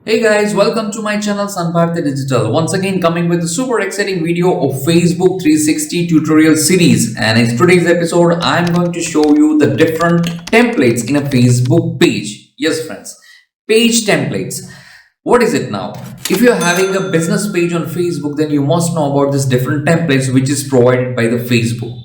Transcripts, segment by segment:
Hey guys, welcome to my channel SanBharti Digital. Once again coming with a super exciting video of Facebook 360 tutorial series, and in today's episode I'm going to show you the different templates in a Facebook page. Yes friends, page templates. What is it now? If you're having a business page on Facebook, then you must know about this different templates which is provided by the Facebook.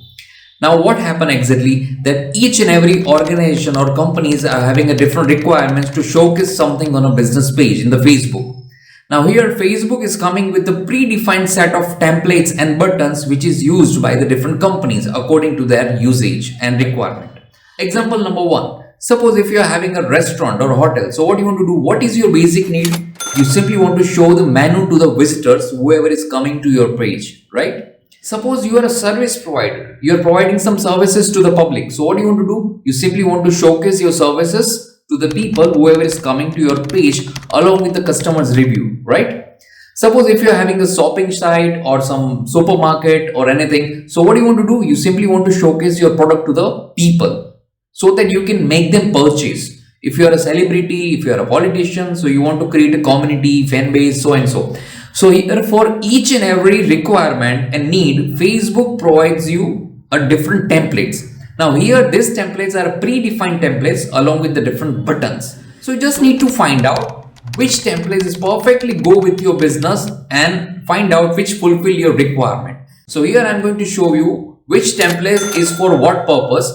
Now, what happened exactly that each and every organization or companies are having a different requirements to showcase something on a business page in the Facebook. Now, here Facebook is coming with a predefined set of templates and buttons which is used by the different companies according to their usage and requirement. Example number one. Suppose if you are having a restaurant or a hotel, so what you want to do? What is your basic need? You simply want to show the menu to the visitors, whoever is coming to your page, right? Suppose you are a service provider, you are providing some services to the public. So what do you want to do? You simply want to showcase your services to the people, whoever is coming to your page, along with the customer's review, right? Suppose if you are having a shopping site or some supermarket or anything, so what do you want to do? You simply want to showcase your product to the people so that you can make them purchase. If you are a celebrity, if you are a politician, so you want to create a community, fan base, so and so. So here for each and every requirement and need, Facebook provides you a different templates. Now here these templates are predefined templates along with the different buttons. So you just need to find out which templates is perfectly go with your business and find out which fulfill your requirement. So here I'm going to show you which template is for what purpose.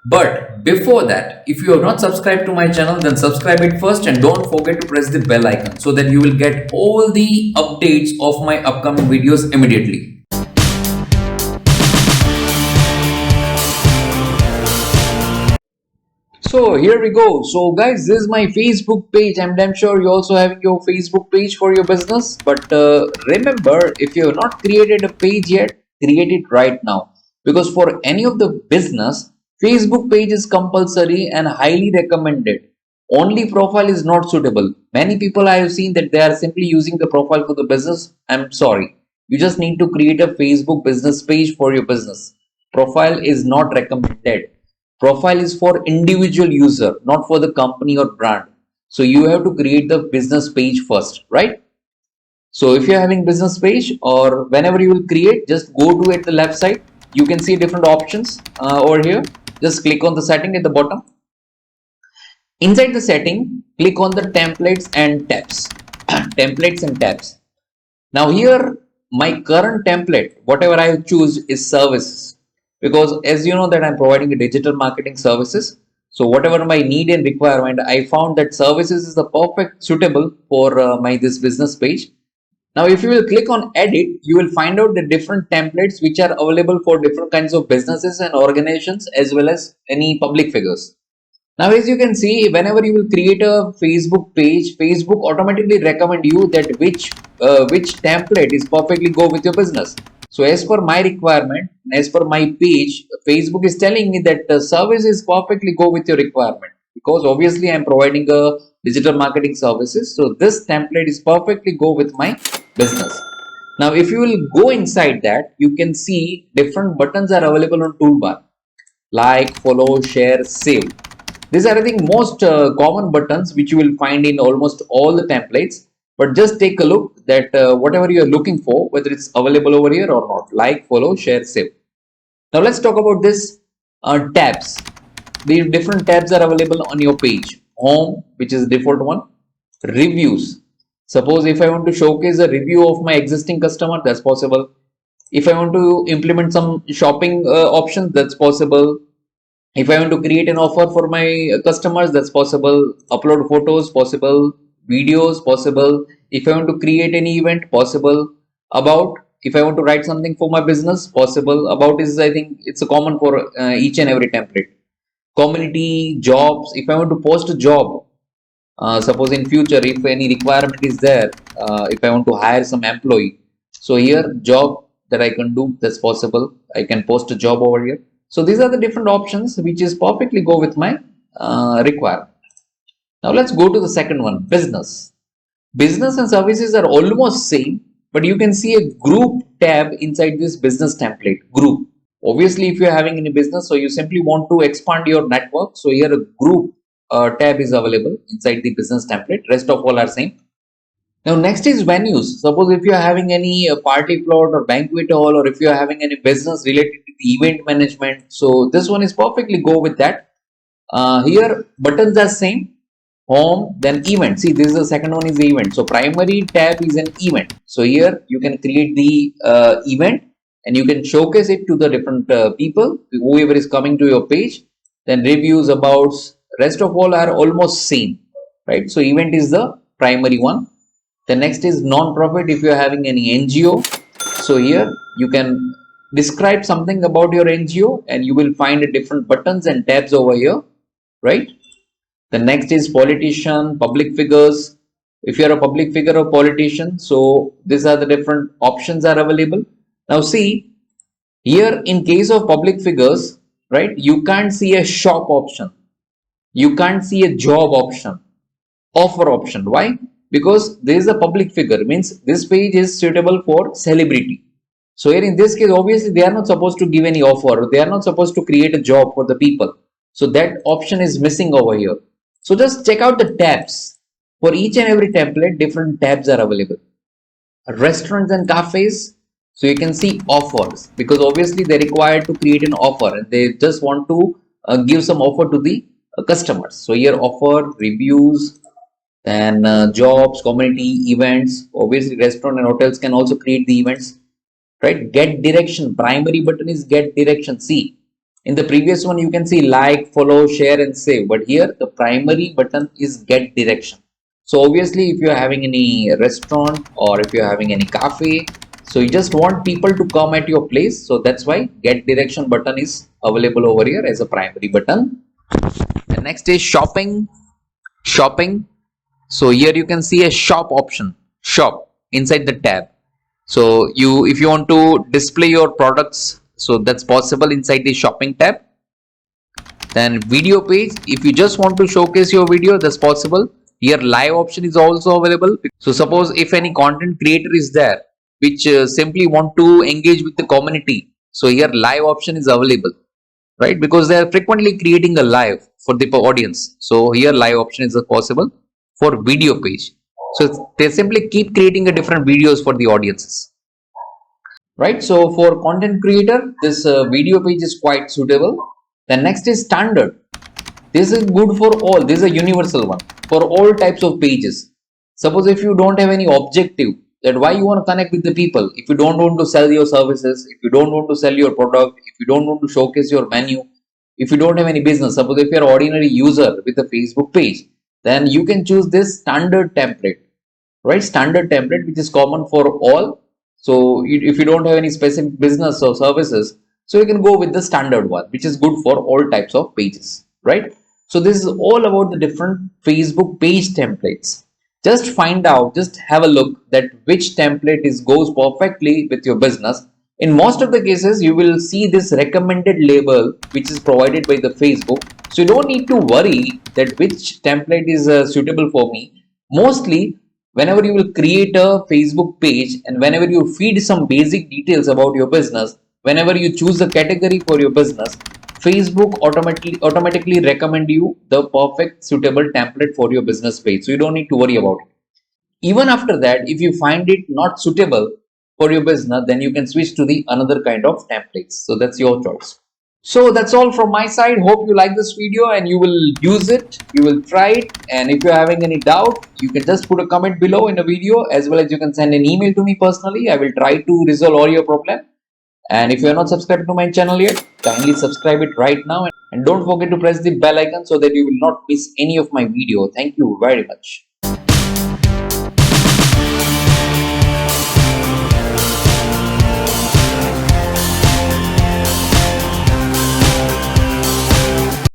But before that, if you have not subscribed to my channel, then subscribe it first and don't forget to press the bell icon so that you will get all the updates of my upcoming videos immediately. So here we go. So guys, this is my Facebook page. I'm sure you also have your Facebook page for your business. But remember, if you have not created a page yet, create it right now. Because for any of the business, Facebook page is compulsory and highly recommended. Only profile is not suitable. Many people I have seen that they are simply using the profile for the business. I'm sorry. You just need to create a Facebook business page for your business. Profile is not recommended. Profile is for individual user, not for the company or brand. So you have to create the business page first, right? So if you're having business page or whenever you will create, just go to at the left side. You can see different options over here. Just click on the setting at the bottom. Inside the setting, click on the templates and tabs. Templates and tabs. Now here, my current template, whatever I choose is services. Because as you know that I'm providing a digital marketing services. So whatever my need and requirement, I found that services is the perfect suitable for my this business page. Now, if you will click on edit, you will find out the different templates which are available for different kinds of businesses and organizations as well as any public figures. Now, as you can see, whenever you will create a Facebook page, Facebook automatically recommend you that which template is perfectly go with your business. So as per my requirement, as per my page, Facebook is telling me that the service is perfectly go with your requirement because obviously I'm providing a digital marketing services. So this template is perfectly go with my business. Now, if you will go inside that, you can see different buttons are available on toolbar like, follow, share, save. These are I think most common buttons which you will find in almost all the templates. But just take a look that whatever you are looking for, whether it's available over here or not, like, follow, share, save. Now let's talk about this tabs. The different tabs are available on your page. Home, which is default one. Reviews. Suppose if I want to showcase a review of my existing customer, that's possible. If I want to implement some shopping options, that's possible. If I want to create an offer for my customers, that's possible. Upload photos, possible. Videos, possible. If I want to create any event, possible. About, if I want to write something for my business, possible. About is, I think it's a common for each and every template. Community, jobs. If I want to post a job, suppose in future if any requirement is there, if I want to hire some employee, so here job that I can do, that's possible. I can post a job over here. So these are the different options which is perfectly go with my requirement. Now let's go to the second one, business. Business and services are almost same, but you can see a group tab inside this business template group. Obviously, if you're having any business, so you simply want to expand your network. So here a group tab is available inside the business template. Rest of all are same. Now, next is venues. Suppose if you are having any party plot or banquet hall, or if you are having any business related to the event management, so this one is perfectly go with that. Here buttons are same, home, then event. See, this is the second one is the event. So primary tab is an event. So here you can create the event and you can showcase it to the different people, whoever is coming to your page. Then reviews, about, rest of all are almost same, right? So event is the primary one. The next is non-profit. If you are having any NGO, so here you can describe something about your NGO and you will find different buttons and tabs over here, right? The next is politician, public figures. If you are a public figure or politician, so these are the different options are available. Now see, here in case of public figures, right, you can't see a shop option. You can't see a job option, offer option. Why? Because there is a public figure, means this page is suitable for celebrity. So here in this case, obviously they are not supposed to give any offer. They are not supposed to create a job for the people. So that option is missing over here. So just check out the tabs. For each and every template, different tabs are available. Restaurants and cafes, so you can see offers, because obviously they're required to create an offer and they just want to give some offer to the customers. So here offer, reviews, then jobs, community, events. Obviously restaurant and hotels can also create the events, right? Get direction, primary button is get direction. See, in the previous one you can see like, follow, share and save, but here the primary button is get direction. So obviously if you are having any restaurant or if you are having any cafe, so you just want people to come at your place, so that's why get direction button is available over here as a primary button. The next is shopping. So here you can see a shop option, shop inside the tab. So if you want to display your products, so that's possible inside the shopping tab. Then video page, if you just want to showcase your video, that's possible. Here live option is also available. So suppose if any content creator is there which simply want to engage with the community, so here live option is available, right? Because they are frequently creating a live for the audience. So here live option is possible for video page. So they simply keep creating a different videos for the audiences, right? So for content creator, this video page is quite suitable. The next is standard. This is good for all. This is a universal one for all types of pages. Suppose if you don't have any objective, that why you want to connect with the people, if you don't want to sell your services, if you don't want to sell your product, if you don't want to showcase your menu, if you don't have any business, suppose if you're an ordinary user with a Facebook page, then you can choose this standard template, right? Standard template, which is common for all. So if you don't have any specific business or services, so you can go with the standard one, which is good for all types of pages, right? So this is all about the different Facebook page templates. Just find out, just have a look that which template goes perfectly with your business. In most of the cases, you will see this recommended label which is provided by the Facebook. So you don't need to worry that which template is suitable for me. Mostly, whenever you will create a Facebook page and whenever you feed some basic details about your business, whenever you choose a category for your business, Facebook automatically recommend you the perfect suitable template for your business page. So you don't need to worry about it. Even after that, if you find it not suitable for your business, then you can switch to the another kind of templates. So that's your choice. So that's all from my side. Hope you like this video and you will use it. You will try it. And if you're having any doubt, you can just put a comment below in the video, as well as you can send an email to me personally. I will try to resolve all your problem. And if you are not subscribed to my channel yet, kindly subscribe it right now. And don't forget to press the bell icon so that you will not miss any of my video. Thank you very much.